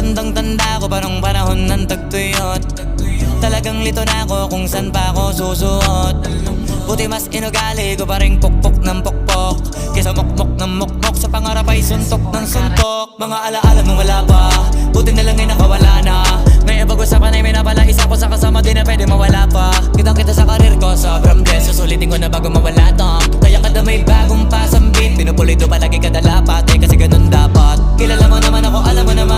tandang-tanda ko pa nung panahon ng tagtuyot. Talagang lito na ako kung saan pa ako susuot. Buti mas inugali ko pa rin pukpok ng pukpok kesa mukmok ng mukmok, sa pangarap ay suntok ng suntok. Mga alaala nung wala pa, buti na lang ay nakawala na. Ngayon pag-usapan ay may napala, isa ko sa kasama di na pwede mawala pa. Kitang kita sa karir ko, sobrang blessed, susulitin ko na bago mawala to. Kaya kada may bagong pasambit, pinupulido palagi kada lapat, kasi ganun dapat. Kilala mo naman ako, alam mo naman